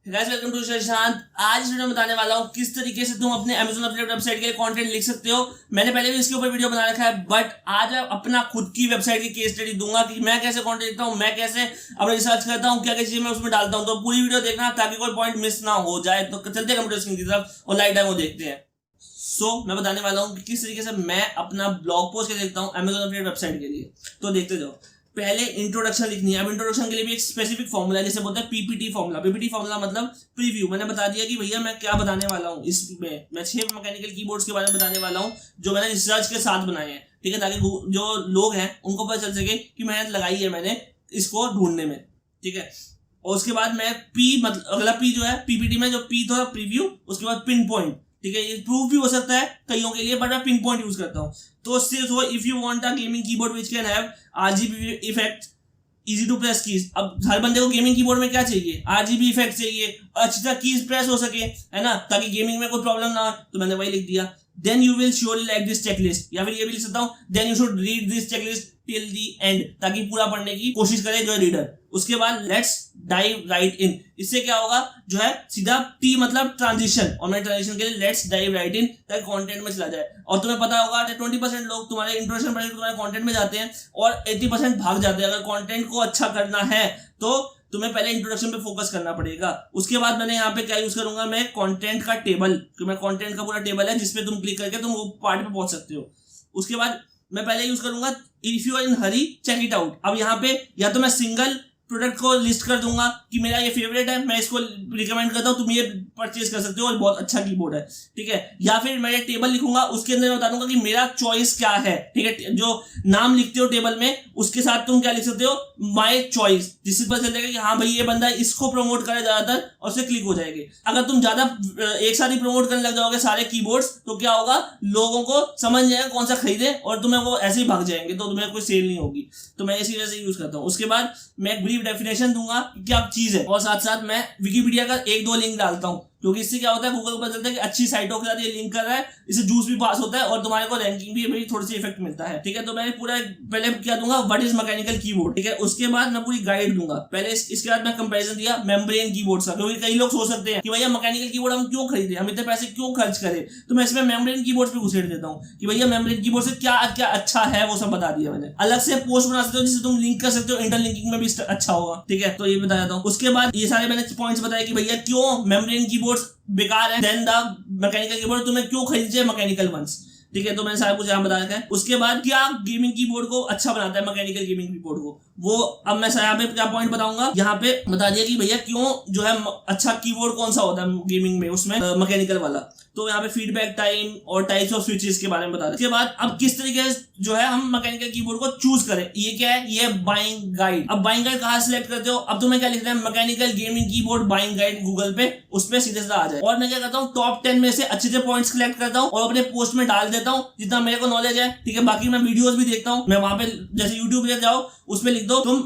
Guys welcome to Shashant. आज इस video में बताने वाला हूँ किस तरीके से तुम अपने Amazon एफिलिएट वेबसाइट के लिए कंटेंट लिख सकते हो। मैंने पहले भी इसके ऊपर वीडियो बना रखा है, बट आज अपना खुद की वेबसाइट की केस स्टडी दूंगा कि मैं कैसे कंटेंट लिखता हूँ, मैं कैसे अपना रिसर्च करता हूँ, क्या क्या चीजें मैं उसमें डालता हूँ। तो पूरी वीडियो देखना ताकि कोई पॉइंट मिस ना हो जाए। तो चलते हैं कंप्यूटर स्क्रीन की तरफ और लाइव डेमो देखते हैं। मैं बताने वाला हूँ कि किस तरीके से मैं अपना ब्लॉग पोस्ट कैसे लिखता हूँ Amazon एफिलिएट वेबसाइट के लिए। तो देखते जाओ। पहले इंट्रोडक्शन लिखनी है। अब इंट्रोडक्शन के लिए भी एक स्पेसिफिक फॉर्मूला है, जिसे बोलते हैं पीपीटी फॉर्मूला। पीपीटी फॉर्मूला मतलब प्रीव्यू। मैंने बता दिया कि भैया मैं क्या बताने वाला हूँ इसमें। मैं 6 मैकेनिकल कीबोर्ड्स के बारे में बताने वाला हूँ जो मैंने रिसर्च के साथ बनाए हैं, ठीक है, ताकि जो लोग हैं उनको पता चल सके कि मेहनत लगाई है मैंने इसको ढूंढने में, ठीक है। और उसके बाद मैं पी मतलब अगला पी जो है पीपीटी में, जो पी था प्रीव्यू, उसके बाद पिन पॉइंट, ठीक है। ये प्रूफ भी हो सकता है कईयों के लिए, बट मैं पिन पॉइंट यूज करता हूँ। तो सिर्फ वो if you want a gaming keyboard which can have RGB effect, easy to press keys. अब हर बंदे को गेमिंग कीबोर्ड में क्या चाहिए, आरजीबी इफेक्ट चाहिए, अच्छी तरह कीज प्रेस हो सके, है ना, ताकि गेमिंग में कोई प्रॉब्लम ना हो। तो मैंने वही लिख दिया। Then you will surely like this checklist, या फिर ये भी लिख सकता हूँ then you should read this checklist till the end, ताकि पूरा पढ़ने की कोशिश करे जो है रीडर। उसके बाद लेट्स डाइव राइट इन। इससे क्या होगा, जो है सीधा टी मतलब ट्रांजिशन, और मैं ट्रांजिशन के लिए लेट्स डाइव राइट इन, ताकि कंटेंट में चला जाए। और तुम्हें पता होगा 20% लोग तुम्हारे इंट्रोडक्शन पढ़ने तुम्हारे कंटेंट में जाते हैं और 80% भाग जाते हैं। अगर कंटेंट को अच्छा करना है तो तुम्हें पहले इंट्रोडक्शन पे फोकस करना पड़ेगा। उसके बाद मैंने यहाँ पे क्या यूज करूंगा, मैं कंटेंट का टेबल, कि मैं कंटेंट का पूरा टेबल है जिसपे तुम क्लिक करके तुम वो पार्ट पे पहुंच सकते हो। उसके बाद मैं पहले यूज करूंगा if you are in hurry check it out. अब यहाँ पे या तो मैं सिंगल प्रोडक्ट को लिस्ट कर दूंगा कि मेरा ये फेवरेट है, मैं इसको रिकमेंड करता हूँ, तुम ये परचेज कर सकते हो और बहुत अच्छा कीबोर्ड है, ठीक है। या फिर मैं एक टेबल लिखूंगा, उसके अंदर मैं बता दूंगा कि मेरा चॉइस क्या है, ठीक है। जो नाम लिखते हो टेबल में उसके साथ तुम क्या लिख सकते हो, माय चॉइस, जिससे पता चलेगा कि हाँ भाई ये बंदा इसको प्रमोट करे ज्यादातर, और उससे क्लिक हो जाएगी। अगर तुम ज्यादा एक साथ ही प्रमोट करने लग जाओगे सारे कीबोर्ड्स, तो क्या होगा, लोगों को समझ जाएगा कौन सा खरीदे और तुम्हें वो ऐसे ही भाग जाएंगे, तो तुम्हें कोई सेल नहीं होगी। तो मैं इसी वजह से यूज करता हूँ। उसके बाद मैं एक ब्रीफ डेफिनेशन दूंगा कि क्या चीज है, और साथ साथ मैं विकिपीडिया का 1-2 लिंक डालता हूँ, क्योंकि इससे क्या होता है, गूगल को पता चलता है कि अच्छी साइटों के साथ ये लिंक कर रहा है, इससे जूस भी पास होता है और तुम्हारे को रैंकिंग भी थोड़ी सी इफेक्ट मिलता है, ठीक है। तो मैं पूरा पहले क्या दूंगा, व्हाट इज मैकेनिकल कीबोर्ड, ठीक है। उसके बाद मैं पूरी गाइड दूंगा। पहले इसके बाद मैं कंपैरिजन दिया मेम्ब्रेन कीबोर्ड का, क्योंकि कई लोग सोच सकते हैं कि भैया मैकेनिकल कीबोर्ड हम क्यों खरीदे, हम इतने पैसे क्यों खर्च करें। तो मैं इसमें मेम्ब्रेन कीबोर्ड पे घुसेड़ देता हूँ कि भैया मेम्ब्रेन कीबोर्ड से क्या क्या अच्छा है, वो सब बता दिया मैंने। अलग से पोस्ट बना सकते हो जिससे तुम लिंक कर सकते हो, इंटरलिंकिंग में भी अच्छा होगा, ठीक है। तो ये बता देता हूँ। उसके बाद ये सारे मैंने पॉइंट्स बताए कि भैया क्यों मेम्ब्रेन कीबोर्ड्स बेकार है, देन द मैकेनिकल कीबोर्ड तुम्हें क्यों खरीदना चाहिए मैकेनिकल वंस, ठीक है। तो मैंने सारा कुछ यहाँ बता रखा है। उसके बाद क्या गेमिंग कीबोर्ड को अच्छा बनाता है मैकेनिकल गेमिंग कीबोर्ड को, वो अब मैं यहाँ पे क्या पॉइंट बताऊंगा। यहाँ पे बता दिया कि भैया क्यों जो है अच्छा कीबोर्ड कौन सा होता है गेमिंग में, उसमें मैकेनिकल वाला। तो यहाँ पे फीडबैक टाइम और टाइप्स ऑफ स्विचेस के बारे में बता रहे। इसके बाद अब किस तरीके से जो है हम मैकेनिकल कीबोर्ड को चूज करें, ये क्या है, ये बाइंग गाइड। अब बाइंग गाइड कहाँ सिलेक्ट करते हो, अब तुम्हें क्या लिखना है, mechanical gaming keyboard buying guide Google पे, उस पर सीधे सीधा आ जाए। और मैं क्या करता हूँ, टॉप 10 में से अच्छे से पॉइंट्स कलेक्ट करता हूँ और अपने पोस्ट में डाल देता हूँ जितना मेरे को नॉलेज है, ठीक है। बाकी मैं वीडियोस भी देखता हूँ, मैं वहां पे जैसे यूट्यूब पे जाओ उसमें लिख दो तुम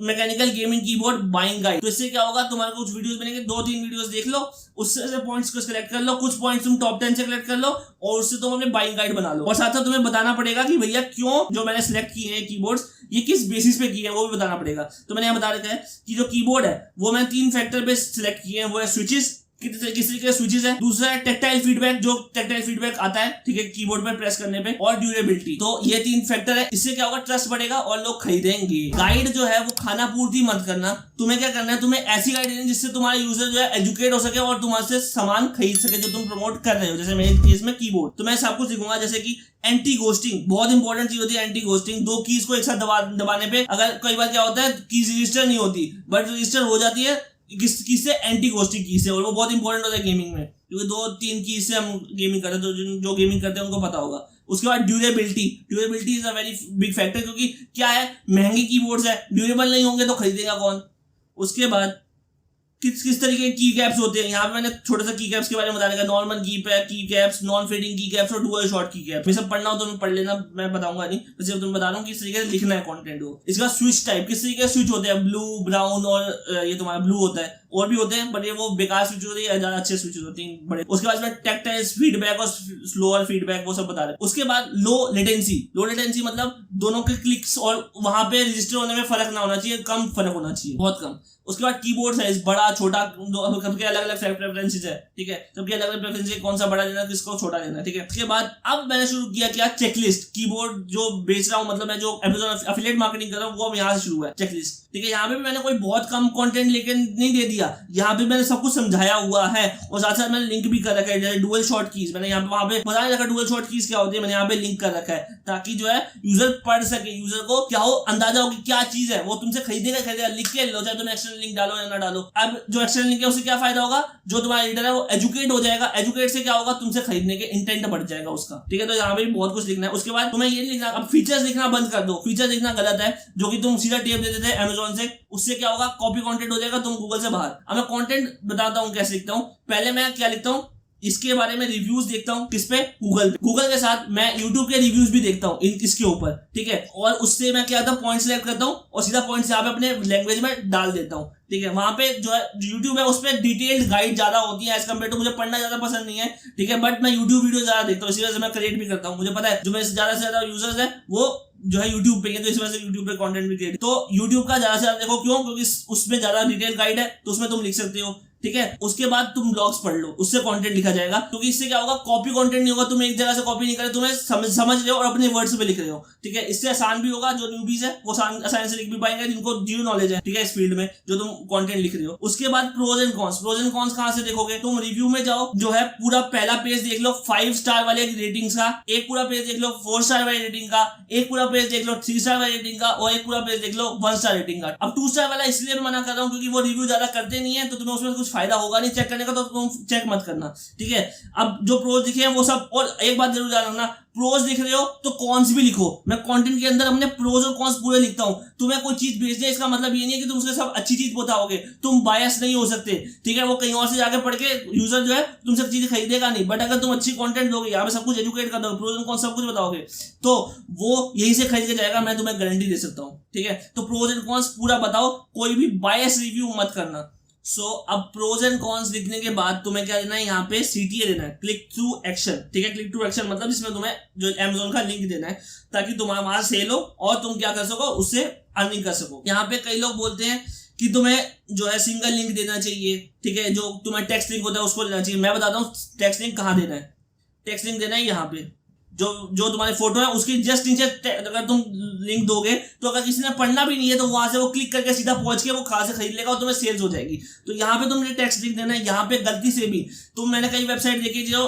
mechanical gaming keyboard buying guide. तो इससे क्या होगा, तुम्हारे कुछ वीडियोस बनेंगे, 2-3 वीडियोस देख लो, उससे से पॉइंट्स को सिलेक्ट कर लो, कुछ पॉइंट्स तुम टॉप 10 से कलेक्ट कर लो और उससे तुम अपने बाइंग गाइड बना लो। और साथ साथ तुम्हें बताना पड़ेगा कि भैया क्यों जो मैंने सिलेक्ट किए हैं कीबोर्ड्स, ये किस बेसिस पे किए हैं, वो भी बताना पड़ेगा। तो मैंने यहाँ बता रखा है कि जो कीबोर्ड है वो मैंने 3 फैक्टर पे सिलेक्ट किए हैं। वो है स्विचेस, किस तरीके के स्विचेस है, दूसरा है टैक्टाइल फीडबैक, जो टैक्टाइल फीडबैक आता है, ठीक है, कीबोर्ड पे प्रेस करने पे, और ड्यूरेबिलिटी। तो ये 3 फैक्टर है। इससे क्या होगा, ट्रस्ट बढ़ेगा और लोग खरीदेंगे। गाइड जो है वो खाना पूर्ति मत करना, तुम्हें क्या करना है, तुम्हें ऐसी गाइड देनी जिससे तुम्हारा यूजर जो है एजुकेट हो सके और तुम्हारे सामान खरीद सके जो तुम प्रमोट कर रहे हो। जैसे मेरे केस में कीबोर्ड, तो मैं सब कुछ लिखूंगा, जैसे कि एंटी घोस्टिंग, बहुत इंपॉर्टेंट चीज होती है एंटी घोस्टिंग। 2 कीज को एक साथ दबाने पे अगर कई बार क्या होता है, कीज रजिस्टर नहीं होती, बट रजिस्टर हो जाती है किससे, एंटी घोस्टिंग की से, और वो बहुत इंपॉर्टेंट होता है गेमिंग में, क्योंकि 2-3 की से हम गेमिंग करते हैं, तो जो गेमिंग करते हैं उनको पता होगा। उसके बाद durability is a very big factor, क्योंकि क्या है, महंगे कीबोर्ड्स है, ड्यूरेबल नहीं होंगे तो खरीदेगा कौन। उसके बाद किस तरीके के की कैप्स होते हैं, यहाँ पे मैंने छोटा सा की कैप्स के बारे में बता रखा है। नॉर्मल की कैप्स, नॉन फेडिंग की कैप्स और डुअल शॉट की कैप। ये सब पढ़ना हो तो पढ़ लेना, मैं बताऊंगा नहीं, वैसे तुम बता रहा हूँ किस तरीके से लिखना है कंटेंट को। इसका स्विच टाइप, किस तरीके के स्विच होते हैं, ब्लू, ब्राउन और ये तुम्हारा ब्लू होता है, और भी होते हैं, बट ये वो बेकार स्विचेस होते हैं, ज्यादा अच्छे स्विचेस होते हैं बड़े। उसके बाद में टैक्टाइल फीडबैक और स्लोअर फीडबैक वो सब बता रहे हैं। उसके बाद लो लेटेंसी मतलब दोनों के क्लिक्स और वहां पे रजिस्टर होने में फर्क ना होना चाहिए, कम फर्क होना चाहिए, बहुत कम। उसके बाद कीबोर्ड साइज बड़ा छोटा, सबके अलग अलग प्रेफरेंसेस है, ठीक है, सबके अलग अलग प्रेफरेंसेस है, कौन सा बड़ा लेना किसको छोटा लेना, ठीक है। उसके बाद अब मैंने शुरू किया क्या, चेकलिस्ट। कीबोर्ड जो बेच रहा हूँ, मतलब मैं जो Amazon एफिलिएट मार्केटिंग कर रहा हूँ, वो यहाँ से शुरू है चेकलिस्ट, ठीक है। यहाँ पे भी मैंने कोई बहुत कम कंटेंट लेके नहीं दे दिया, यहाँ पे मैंने सब कुछ समझाया हुआ है और साथ साथ मैंने लिंक भी कर रखा है, जैसे डुअल शॉर्ट कीज मैंने यहाँ पे वहां पे बता नहीं रखा, डुअल शॉर्ट कीज क्या होती है, मैंने यहाँ पे लिंक कर रखा है, ताकि जो है यूजर पढ़ सके, यूजर को क्या हो अंदाजा हो कि क्या चीज है, वो तुमसे खरीदेगा, लिख के लो, चाहे तुम एक्सटर्नल लिंक डालो या ना डालो। अब जो एक्सटर्नल लिंक है उससे क्या फायदा होगा, जो तुम्हारा रीडर है वो एजुकेट हो जाएगा, एजुकेट से क्या होगा, तुमसे खरीदने के इंटेंट बढ़ जाएगा उसका, ठीक है। तो यहाँ पे भी बहुत कुछ लिखना है। उसके बाद तुम्हें ये लिखना, अब फीचर्स लिखना बंद कर दो, फीचर्स लिखना गलत है, जो कि तुम सीधा टेप देते थे Amazon से, उससे क्या होगा, कॉपी कंटेंट हो जाएगा, तुम गूगल से बाहर। अब मैं कंटेंट बताता हूँ कैसे लिखता हूँ। पहले मैं क्या लिखता हूँ, इसके बारे में रिव्यूज देखता हूँ, किस पे, गूगल पे। गूगल के साथ मैं यूट्यूब के रिव्यूज भी देखता हूँ इसके ऊपर, ठीक है। और उससे मैं क्या करता हूँ, पॉइंट सिलेक्ट करता हूँ और सीधा पॉइंट यहाँ पे अपने लैंग्वेज में डाल देता हूँ, ठीक है। वहां पे जो है यूट्यूब है उस पर डिटेल्ड गाइड ज्यादा होती है एज कम्पेयर टू, मुझे पढ़ना ज्यादा पसंद नहीं है, ठीक है, बट मैं यूट्यूब वीडियो ज्यादा देखता हूँ, इसी वजह से मैं क्रिएट भी करता हूँ। मुझे पता है जो मेरे ज्यादा से ज्यादा यूजर्स है वो जो है यूट्यूब पे है, तो इस वजह से यूट्यूब पे कंटेंट भी क्रिएट, तो यूट्यूब का ज्यादा से ज्यादा देखो। क्यों? क्योंकि उसमें ज्यादा डिटेल गाइड है, तो उसमें तुम लिख सकते हो, ठीक है। उसके बाद तुम ब्लॉग्स पढ़ लो, उससे कंटेंट लिखा जाएगा, क्योंकि इससे क्या होगा, कॉपी कंटेंट नहीं होगा, तुम एक जगह से कॉपी नहीं करे, तुम्हें समझ रहे हो और अपने वर्ड्स पे लिख रहे हो, ठीक है। इससे आसान भी होगा, जो न्यूबीज है वो आसानी से लिख भी पाएंगे, जिनको जीरो नॉलेज है, ठीक है, इस फील्ड में जो तुम कंटेंट लिख रहे हो। उसके बाद प्रोज एंड कॉन्स कहां से देखोगे, तुम रिव्यू में जाओ, जो है पूरा पहला पेज देख लो 5 स्टार वाले रेटिंग्स का, एक पूरा पेज देख लो 4 स्टार वाले रेटिंग का, एक पूरा पेज देख लो 3 स्टार वाले रेटिंग का, और एक पूरा पेज देख लो 1 स्टार रेटिंग का। अब 2 स्टार वाला इसलिए मैं मना कर रहा हूँ क्योंकि वो रिव्यू ज्यादा करते नहीं है, तो तुम्हें उसमें कुछ फायदा होगा नहीं करने का, तो तुम चेक मत करना, ठीक है। अब जो प्रोज दिखे हैं वो सब, और एक बात जरूर ध्यान रखना, प्रोज लिख रहे हो तो कॉन्स भी लिखो। मैं कंटेंट के अंदर अपने प्रोज और कॉन्स पूरे लिखता हूं। तुम्हें कोई चीज भेजनी है, इसका मतलब ये नहीं है कि तुम उसके सब अच्छी चीज बताओगे, तुम बायस नहीं हो सकते, ठीक है। वो कहीं और से जाके पढ़ के यूजर जो है तुमसे चीज खरीदेगा नहीं, बट अगर तुम अच्छी कंटेंट दोगे, यहाँ पे सब कुछ एजुकेट कर दोगे, प्रोज और कॉन्स सब कुछ बताओगे, तो वो यहीं से खरीद के जाएगा, मैं तुम्हें गारंटी दे सकता हूँ, ठीक है। तो प्रोज एंड कॉन्स पूरा बताओ, कोई भी बायस रिव्यू मत करना। अब प्रोज एंड कॉन्स लिखने के बाद तुम्हें क्या देना है, यहाँ पे CTA देना है, क्लिक थ्रू एक्शन, ठीक है। क्लिक थ्रू एक्शन मतलब जिसमें तुम्हें जो Amazon का लिंक देना है, ताकि तुम्हारा वहां सेल हो और तुम क्या कर सको, उससे अर्निंग कर सको। यहाँ पे कई लोग बोलते हैं कि तुम्हें जो है सिंगल लिंक देना चाहिए, ठीक है, जो तुम्हें टेक्स्ट लिंक होता है उसको देना चाहिए। मैं बताता हूँ टेक्स्ट लिंक कहाँ देना है। टेक्स्ट लिंक देना है यहाँ पे, जो तुम्हारी फोटो है उसके जस्ट नीचे अगर तुम लिंक दोगे, तो अगर किसी ने पढ़ना भी नहीं है तो वहां से वो क्लिक करके सीधा पहुंच के वो कहां से खरीद लेगा और तुम्हें सेल्स हो जाएगी। तो यहाँ पे तुमने टेक्स्ट लिंक देना है। यहाँ पे गलती से भी मैंने कई वेबसाइट देखी जो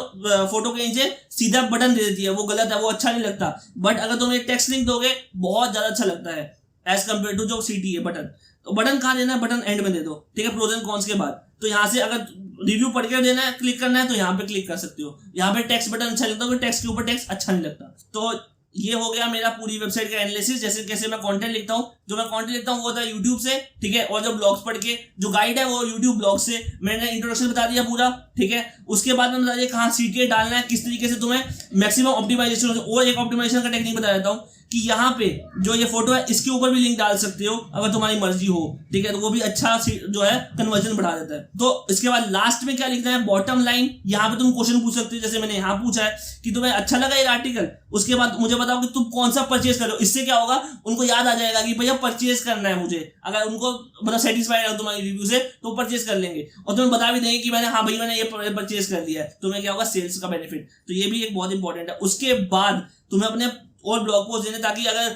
फोटो के नीचे सीधा बटन दे देती है, वो गलत है, वो अच्छा नहीं लगता। बट अगर तुम एक टेक्स्ट लिंक दोगे बहुत ज्यादा अच्छा लगता है एज कम्पेयर टू जो CTA बटन। तो बटन कहाँ देना है, बटन एंड में दे दो, ठीक है, प्रोज एंड कॉन्स के बाद। तो यहाँ से अगर रिव्यू पढ़ के देना है, क्लिक करना है, तो यहाँ पे क्लिक कर सकते हो। यहाँ पे टेक्स्ट बटन अच्छा लगता है, टेक्स्ट के ऊपर टेक्स्ट अच्छा नहीं लगता। तो ये हो गया मेरा पूरी वेबसाइट का एनालिसिस, जैसे कैसे मैं कंटेंट लिखता हूँ। जो मैं कंटेंट लिखता हूँ वो होता है यूट्यूब से, ठीक है, और जो ब्लॉग्स पढ़ के जो गाइड है वो यूट्यूब ब्लॉग से। मैंने इंट्रोडक्शन बता दिया पूरा, ठीक है। उसके बाद मैंने बता दिया कहाँ CTA डालना है, किस तरीके से तुम्हें मैक्सिमम ऑप्टिमाइजेशन। और एक ऑप्टिमाइजेशन का टेक्निक बता देता हूँ कि यहाँ पे जो ये फोटो है इसके ऊपर भी लिंक डाल सकते हो अगर तुम्हारी मर्जी हो, ठीक है, तो वो भी अच्छा जो है कन्वर्जन बढ़ा देता है। तो इसके बाद लास्ट में क्या लिखना है, बॉटम लाइन। यहाँ पे तुम क्वेश्चन पूछ सकते हो, जैसे मैंने यहाँ पूछा है कि तुम्हें अच्छा लगा ये आर्टिकल, उसके बाद मुझे बताओ कि तुम कौन सा परचेज करो। इससे क्या होगा, उनको याद आ जाएगा कि भैया परचेज करना है मुझे। अगर उनको मतलब सेटिस्फाइड है तुम्हारी रिव्यू से तो परचेज कर लेंगे, और तुम्हें बता भी देंगे कि मैंने हाँ भाई मैंने ये परचेज कर लिया है। तुम्हें क्या होगा, सेल्स का बेनिफिट। तो ये भी एक बहुत इंपॉर्टेंट है। उसके बाद तुम्हें अपने और ब्लॉग पोस्ट देने, ताकि अगर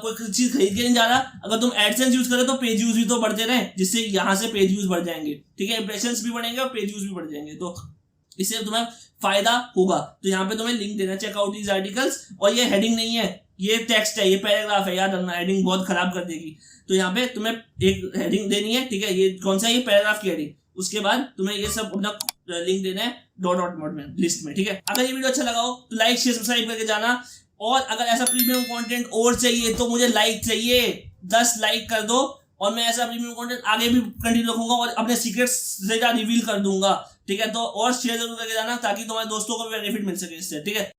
कोई चीज खरीद के नहीं जा रहा, अगर तुम एडसेंस यूज करो तो पेज यूज भी तो बढ़ते रहे, जिससे यहाँ से पेज यूज बढ़ जाएंगे, ठीक है, इंप्रेशंस भी बढ़ेंगे और पेज यूज भी बढ़ जाएंगे, तो इससे तुम्हें फायदा होगा। तो यहाँ पे तुम्हें लिंक देना, चेक आउट दीज आर्टिकल्स। और ये हेडिंग नहीं है, ये टेक्स्ट है, ये पैराग्राफ है, याद रखना, हेडिंग बहुत खराब कर देगी। तो यहाँ पे तुम्हें एक हेडिंग देनी है, ठीक है, ये कौन सा है, ये पैराग्राफ की हेडिंग। उसके बाद तुम्हें ये सब अपना लिंक देना है डॉट मोड में, लिस्ट में, ठीक है। अगर ये वीडियो अच्छा लगा हो तो लाइक शेयर सब्सक्राइब करके जाना। और अगर ऐसा प्रीमियम कंटेंट और चाहिए तो मुझे लाइक चाहिए, 10 लाइक कर दो, और मैं ऐसा प्रीमियम कंटेंट आगे भी कंटिन्यू रखूंगा और अपने सीक्रेट्स रिवील कर दूंगा, ठीक है। तो और शेयर जरूर करके जाना ताकि तुम्हारे दोस्तों को भी बेनिफिट मिल सके इससे, ठीक है।